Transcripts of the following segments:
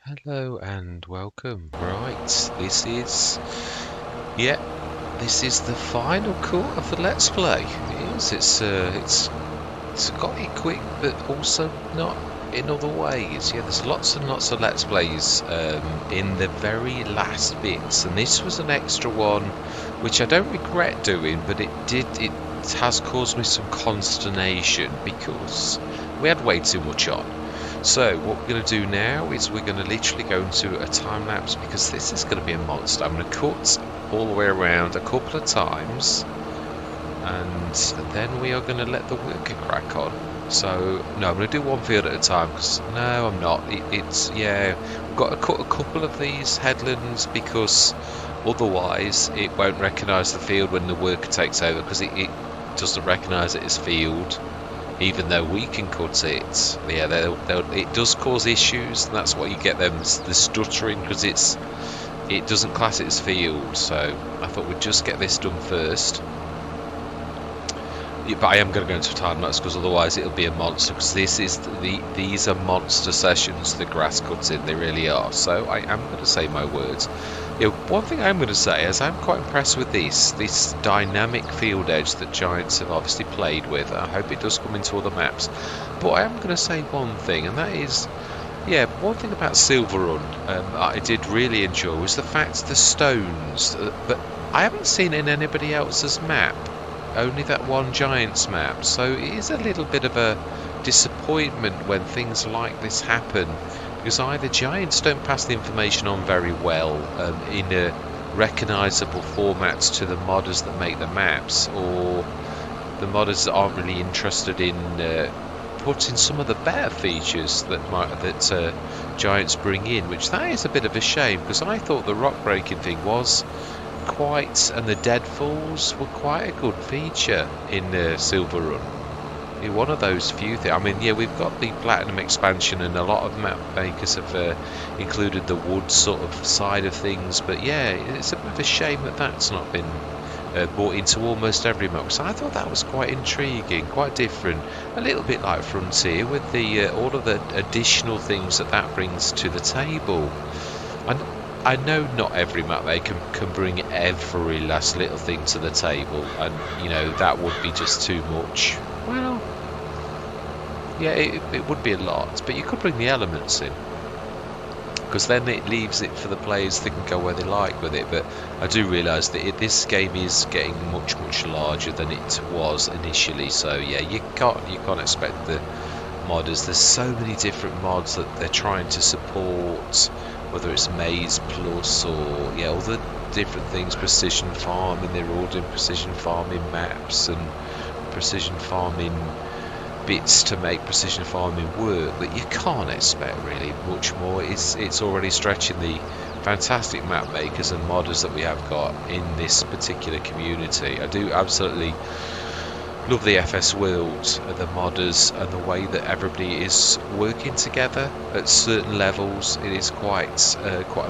Hello and welcome. Right, this is the final quarter of the Let's Play. It is. It's got it quick, but also not in other ways. Yeah, there's lots and lots of Let's Plays in the very last bits, and this was an extra one, which I don't regret doing, but it has caused me some consternation because we had way too much on. So what we're going to do now is we're going to literally go into a time lapse because this is going to be a monster. I'm going to cut all the way around a couple of times and then we are going to let the worker crack on. So no, I'm going to do one field at a time because no, I'm not. We've got to cut a couple of these headlands because otherwise it won't recognise the field when the worker takes over, because it doesn't recognise it as field. Even though we can cut it, yeah, it does cause issues, and that's why you get them the stuttering, because it doesn't class it as field. So I thought we'd just get this done first. Yeah, but I am going to go into time lapse because otherwise it'll be a monster. Because these are monster sessions. The grass cutting, they really are. So I am going to say my words. One thing I'm going to say is I'm quite impressed with this dynamic field edge that Giants have obviously played with. I hope it does come into other maps. But I am going to say one thing, and that is, one thing about Silver Run I did really enjoy was the fact the stones. But I haven't seen it in anybody else's map. Only that one Giants map. So it is a little bit of a disappointment when things like this happen, because either Giants don't pass the information on very well in a recognisable format to the modders that make the maps, or the modders aren't really interested in putting some of the better features that Giants bring in, which that is a bit of a shame, because I thought the rock breaking thing was quite, and the deadfalls were quite a good feature in Silver Run. One of those few things. I mean, we've got the Platinum expansion, and a lot of map makers have included the wood sort of side of things. But it's a bit of a shame that that's not been brought into almost every map. So I thought that was quite intriguing, quite different, a little bit like Frontier with the all of the additional things that brings to the table. And I know not every map maker can bring every last little thing to the table, and that would be just too much. Well, it would be a lot, but you could bring the elements in, because then it leaves it for the players that can go where they like with it. But I do realise that this game is getting much larger than it was initially. So you can't expect the modders. There's so many different mods that they're trying to support, whether it's Maze Plus or all the different things, precision farming. They're all doing precision farming maps and precision farming bits to make precision farming work, but you can't expect really much more. It's already stretching the fantastic map makers and modders that we have got in this particular community. I do absolutely love the FS world, the modders, and the way that everybody is working together at certain levels. It is quite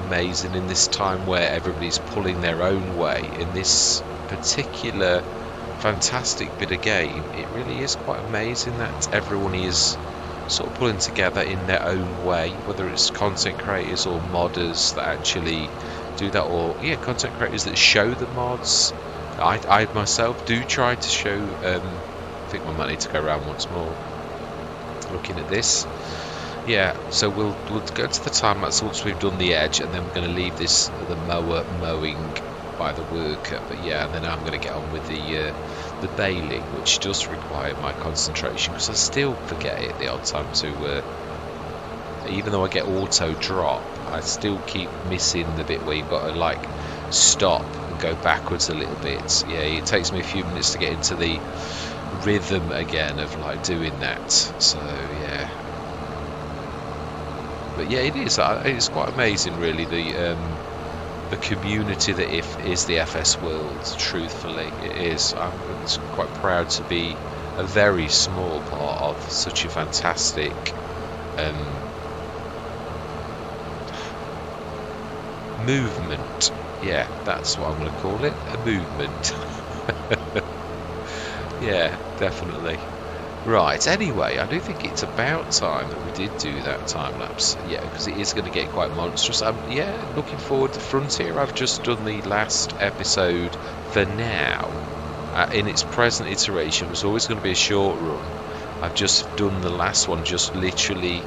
amazing in this time where everybody's pulling their own way in this particular fantastic bit of game. It really is quite amazing that everyone is sort of pulling together in their own way, whether it's content creators or modders that actually do that, or content creators that show the mods. I myself do try to show. I think we might need to go around once more looking at this. So we'll go to the time lapse once we've done the edge, and then we're going to leave the mower mowing by the worker. But and then I'm going to get on with the baling, which does require my concentration, because I still forget it the odd time to even though I get auto drop, I still keep missing the bit where you've got to stop and go backwards a little bit. It takes me a few minutes to get into the rhythm again of doing that. So but it is. It's quite amazing, really, the community that is the FS world. Truthfully, it is. I'm quite proud to be a very small part of such a fantastic movement. That's what I'm going to call it, a movement. Definitely. Right, anyway, I do think it's about time that we did do that time lapse. Yeah, because it is going to get quite monstrous. Yeah, looking forward to Frontier. I've just done the last episode for now. In its present iteration, it was always going to be a short run. I've just done the last one, just literally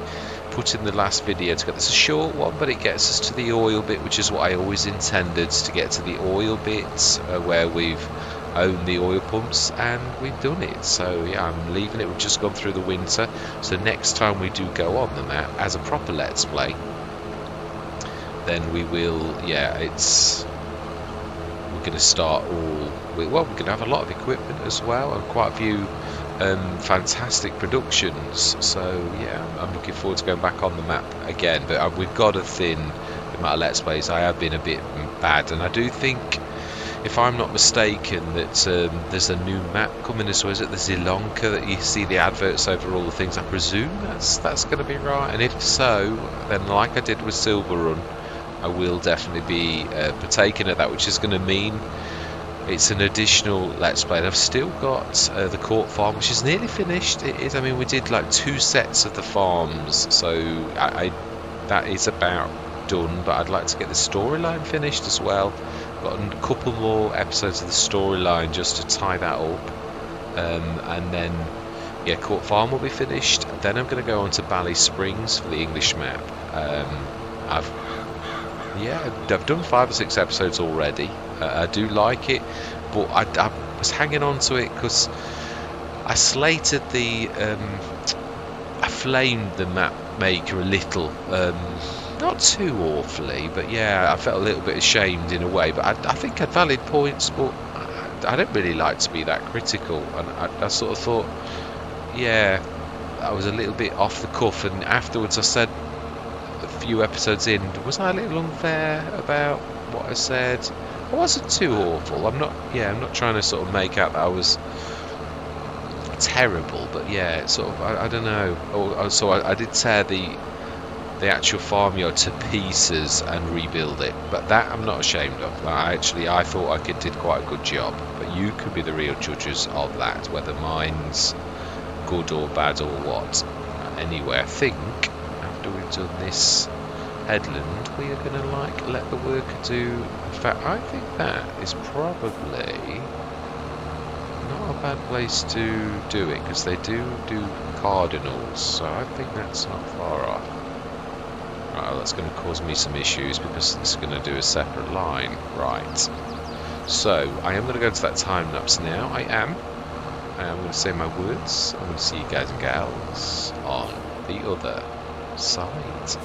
putting the last video together. It's a short one, but it gets us to the oil bit, which is what I always intended, to get to the oil bits where we've owned the oil pumps, and we've done it. So yeah, I'm leaving it. We've just gone through the winter, so next time we do go on the map as a proper let's play, then we will, yeah, we're going to start we're going to have a lot of equipment as well, and quite a few fantastic productions. So yeah, I'm looking forward to going back on the map again, but we've got to thin the amount of let's plays. I have been a bit bad, and I do think, if I'm not mistaken, that there's a new map coming as well. Is it the Zilonka that you see the adverts over all the things? I presume that's going to be right, and if so, then like I did with Silver Run, I will definitely be partaking of that, which is going to mean it's an additional let's play. And I've still got the Court Farm, which is nearly finished. It is. I mean, we did like 2 sets of the farms, so that is about done. But I'd like to get the storyline finished as well. Got a couple more episodes of the storyline just to tie that up, and then yeah, Court Farm will be finished. Then I'm going to go on to Bally Springs for the English map. I've done 5 or 6 episodes already. I do like it, but I was hanging on to it because I slated I flamed the map maker a little. Not too awfully, but yeah, I felt a little bit ashamed in a way. But I think I had valid points, but I don't really like to be that critical. And I sort of thought, yeah, I was a little bit off the cuff. And afterwards, I said, a few episodes in, was I a little unfair about what I said? I wasn't too awful. I'm not trying to sort of make out that I was terrible. But yeah, it's sort of, I don't know. So I did tear the actual farmyard to pieces and rebuild it, but that I'm not ashamed of. I thought I did quite a good job, but you could be the real judges of that, whether mine's good or bad or what. Anyway, I think after we've done this headland, we are going to let the worker do. In fact, I think that is probably not a bad place to do it, because they do cardinals, so I think that's not far off. Right, that's going to cause me some issues because it's going to do a separate line. Right. So, I am going to go to that time lapse now. I am going to say my words. I'm going to see you guys and gals on the other side.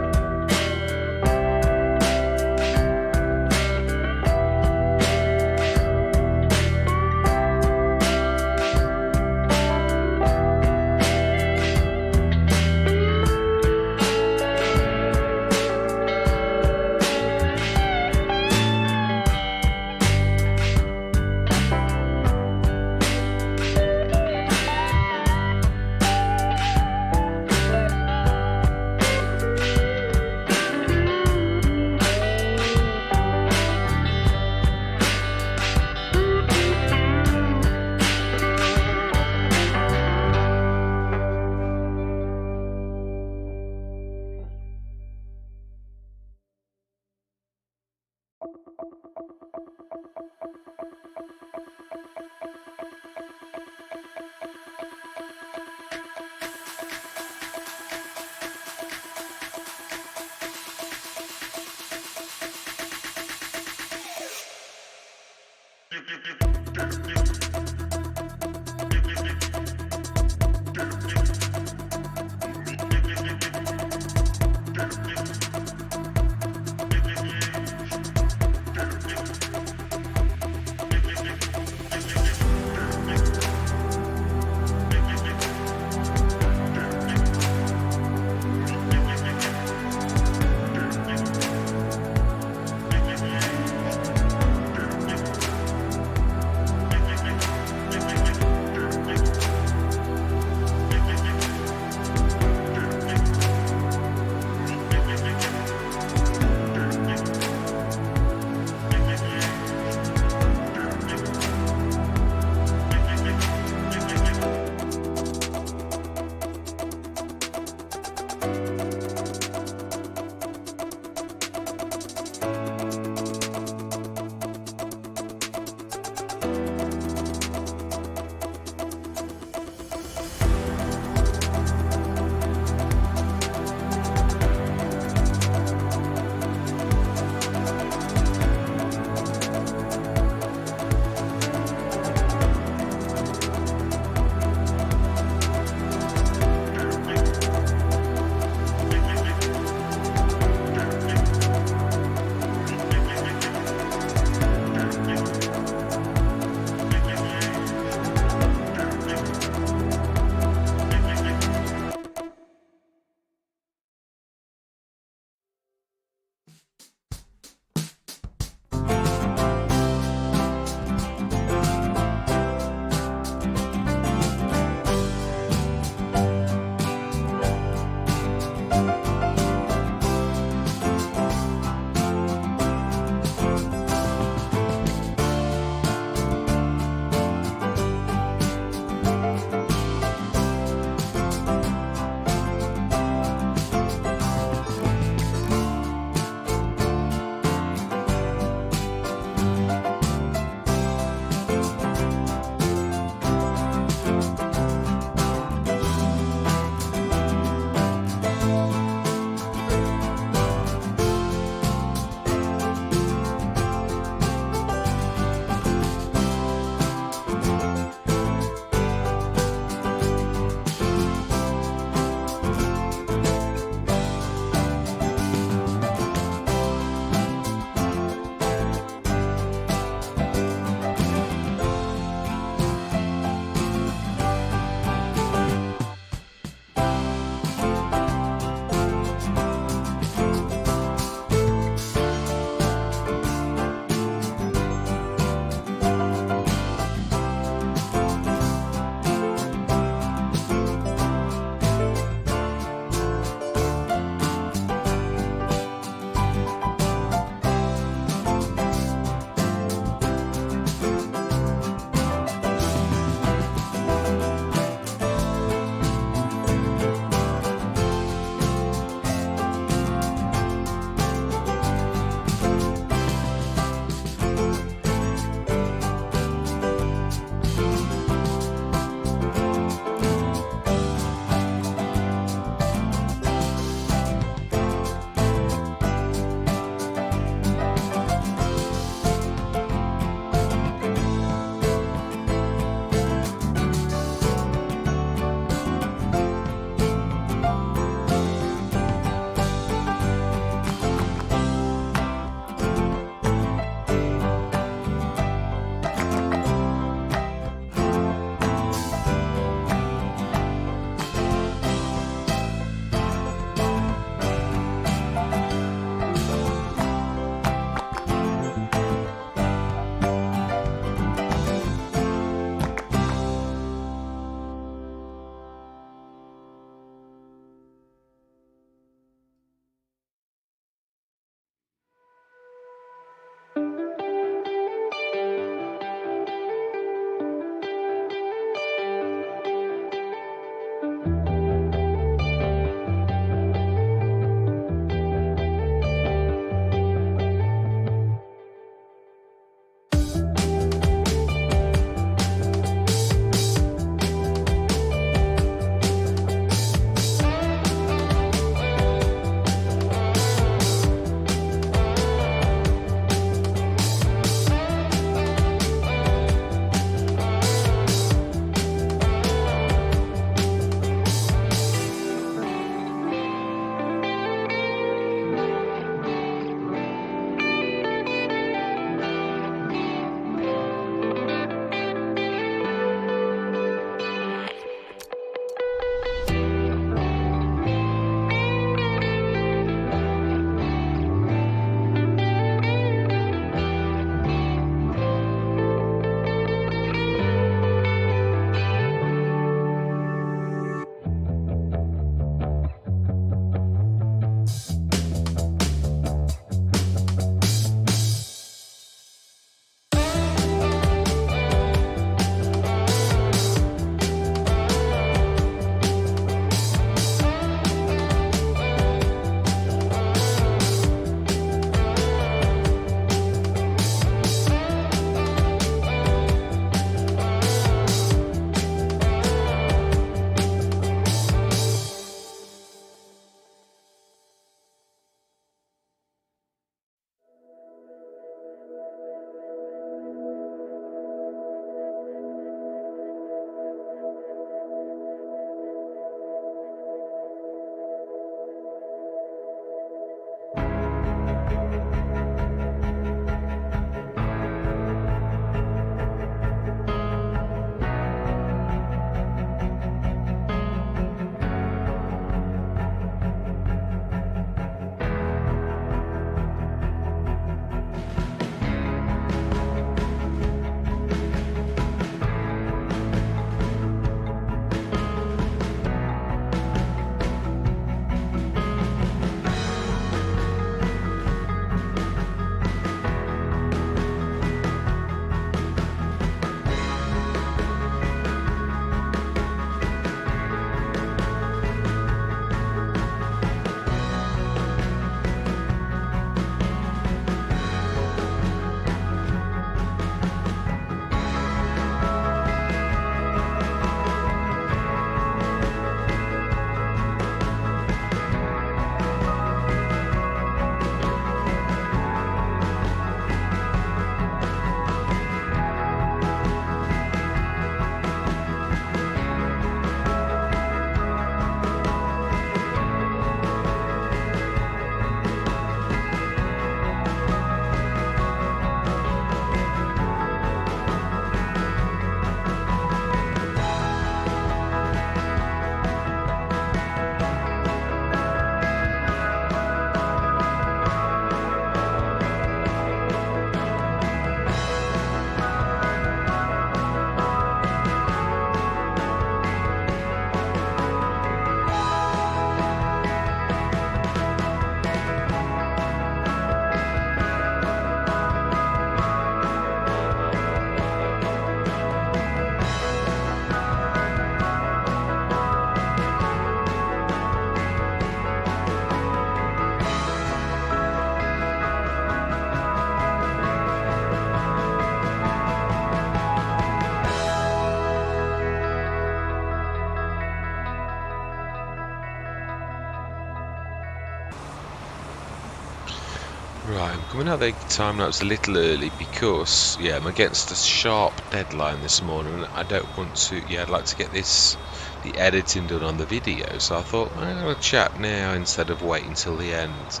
Right, I'm coming out of the time lapse a little early because, yeah, I'm against a sharp deadline this morning and I don't want to, yeah, I'd like to get the editing done on the video, so I thought I'm going to chat now instead of waiting till the end.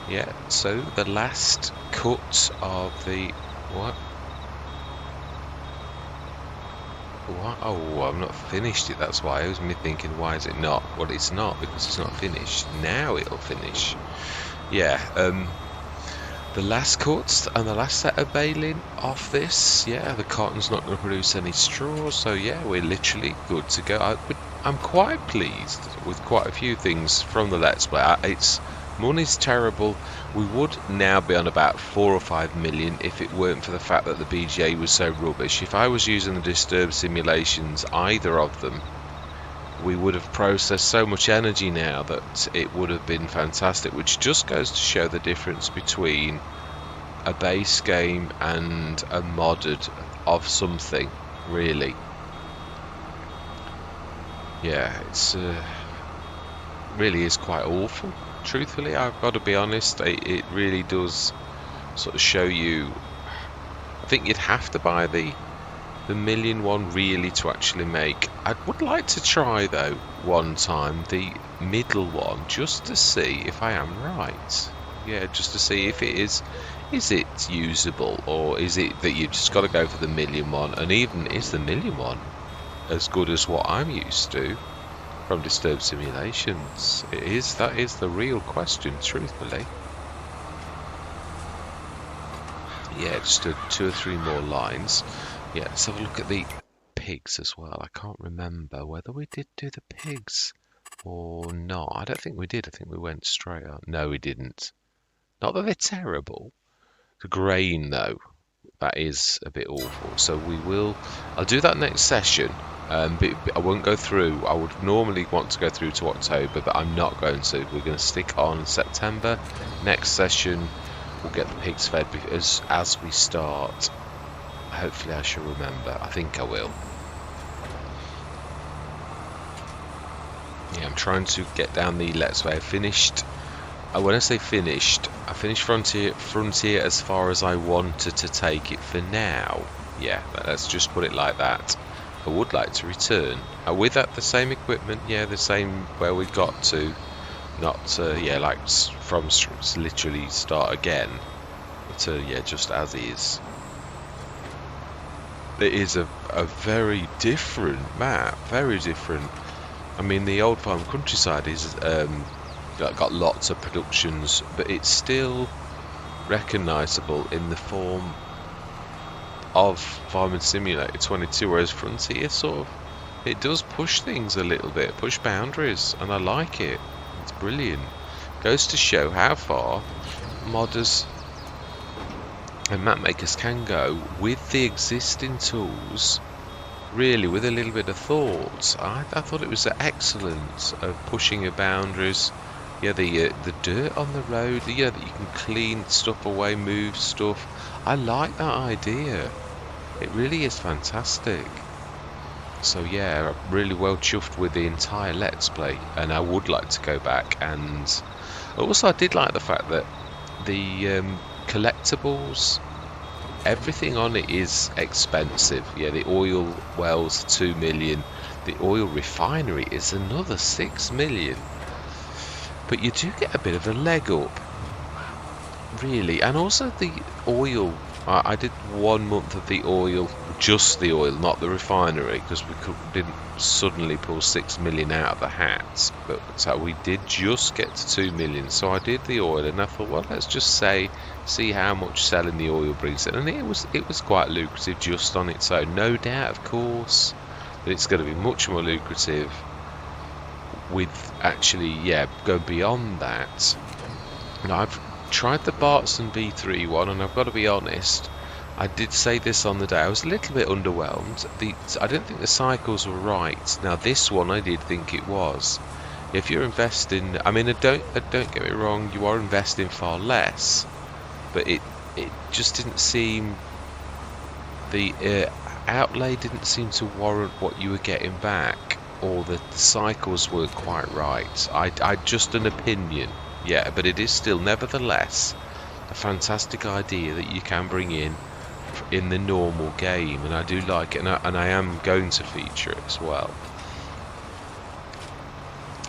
Yeah, so the last cut of the, what? What? Oh, I've not finished it, that's why. It was me thinking, why is it not? Well, it's not, because it's not finished. Now it'll finish. Yeah, the last cut and the last set of baling off this. Yeah, the cotton's not going to produce any straws, so yeah, we're literally good to go. I'm quite pleased with quite a few things from the Let's Play. Money's terrible. We would now be on about 4 or 5 million if it weren't for the fact that the BGA was so rubbish. If I was using the Disturb simulations, either of them, we would have processed so much energy now that it would have been fantastic, which just goes to show the difference between a base game and a modded of something, really. Yeah, it's really is quite awful, truthfully. I've got to be honest. It really does sort of show you. I think you'd have to buy the million one really to actually make. I would like to try though one time the middle one just to see if I am right. Yeah, just to see if it is it usable, or is it that you've just got to go for the million one, and even is the million one as good as what I'm used to from Disturbed Simulations? That is the real question, truthfully. Yeah, just 2 or 3 more lines. Yeah, let's have a look at the pigs as well. I can't remember whether we did do the pigs or not. I don't think we did. I think we went straight on. No, we didn't. Not that they're terrible. The grain, though, that is a bit awful. So I'll do that next session. But I won't go through. I would normally want to go through to October, but I'm not going to. We're going to stick on September. Next session, we'll get the pigs fed as we start. Hopefully I shall remember. I think I will. Yeah, I'm trying to get down the Let's Play. I finished. When I say finished, I finished Frontier as far as I wanted to take it for now. Yeah, let's just put it like that. I would like to return with that the same equipment. Yeah, the same where we got to. Not yeah, like from literally start again. But yeah, just as is. It is a very different map, very different. I mean, the old farm countryside is got lots of productions, but it's still recognisable in the form of Farming Simulator 22, whereas Frontier it does push things a little bit, push boundaries, and I like it. It's brilliant. Goes to show how far modders and map makers can go with the existing tools, really, with a little bit of thought. I thought it was excellent of pushing your boundaries. Yeah, the dirt on the road, that you can clean stuff away, move stuff. I like that idea. It really is fantastic. So yeah, I'm really well chuffed with the entire Let's Play, and I would like to go back. And also I did like the fact that the collectibles, everything on it is expensive. Yeah, the oil wells 2 million, the oil refinery is another 6 million, but you do get a bit of a leg up, really. And also the oil, I did 1 month of the oil, just the oil, not the refinery, because we didn't suddenly pull 6 million out of the hat, but so we did just get to 2 million. So I did the oil, and I thought, well, let's just see how much selling the oil brings in, and it was quite lucrative just on its own. No doubt, of course, that it's going to be much more lucrative with actually, yeah, go beyond that. And I've tried the Bartson B3 one, and I've got to be honest, I did say this on the day, I was a little bit underwhelmed. I didn't think the cycles were right. Now this one I did think it was. If you're investing, I mean, don't get me wrong, you are investing far less, but it just didn't seem, the outlay didn't seem to warrant what you were getting back, or the cycles weren't quite right. I just an opinion, yeah, but it is still nevertheless a fantastic idea that you can bring in the normal game, and I do like it, and I am going to feature it as well.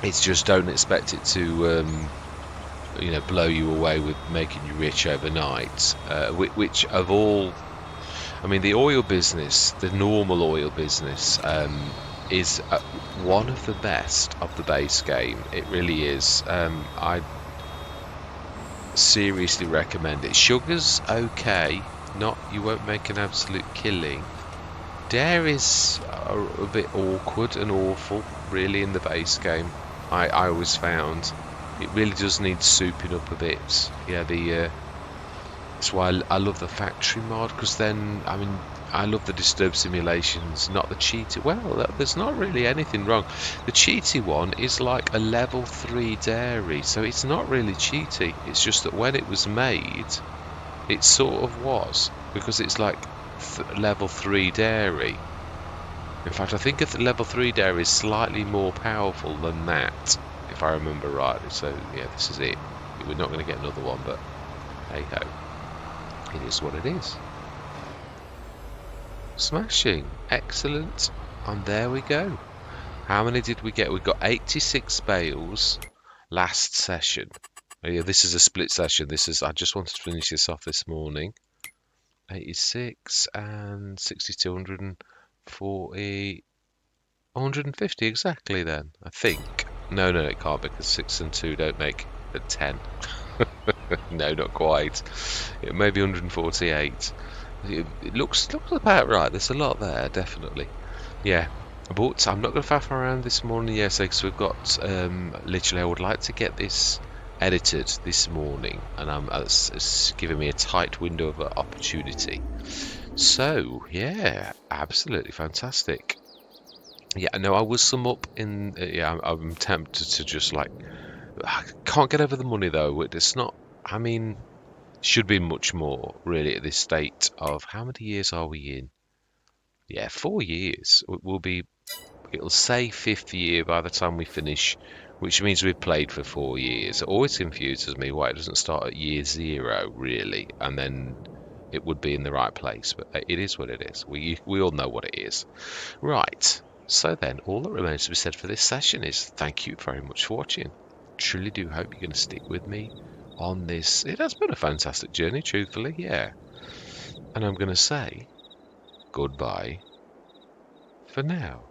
It's just don't expect it to blow you away with making you rich overnight, which of all, I mean, the oil business, the normal oil business, is one of the best of the base game. It really is. I seriously recommend it. Sugar's okay, not, you won't make an absolute killing. Dairy's a bit awkward and awful, really, in the base game. I always found it really does need souping up a bit. Yeah, that's why I love the factory mod, because then, I mean, I love the disturb simulations, not the cheaty. Well, there's not really anything wrong. The cheaty one is like a level 3 dairy, so it's not really cheaty. It's just that when it was made, it sort of was, because it's like level 3 dairy. In fact, I think the level 3 dairy is slightly more powerful than that, if I remember rightly. So yeah, this is it. We're not going to get another one, but hey ho. It is what it is. Smashing. Excellent. And there we go. How many did we get? We got 86 bales last session. Oh, yeah, this is a split session. I just wanted to finish this off this morning. 86 and 62, 140, 150 exactly then, I think. No, it can't, because 6 and 2 don't make 10. No, not quite. It may be 148. It looks about right. There's a lot there, definitely. Yeah, but I'm not going to faff around this morning, yes, because we've got literally, I would like to get this edited this morning, and it's giving me a tight window of opportunity. So yeah, absolutely fantastic. Yeah, no, I will sum up in. Yeah, I'm tempted to just like. I can't get over the money though. It's not. I mean, should be much more really at this state of how many years are we in? Yeah, 4 years. We'll be. It'll say 5th year by the time we finish, which means we've played for 4 years. It always confuses me why it doesn't start at year 0 really, and then it would be in the right place. But it is what it is. We all know what it is. Right. So then, all that remains to be said for this session is thank you very much for watching. Truly do hope you're going to stick with me on this. It has been a fantastic journey, truthfully, yeah. And I'm going to say goodbye for now.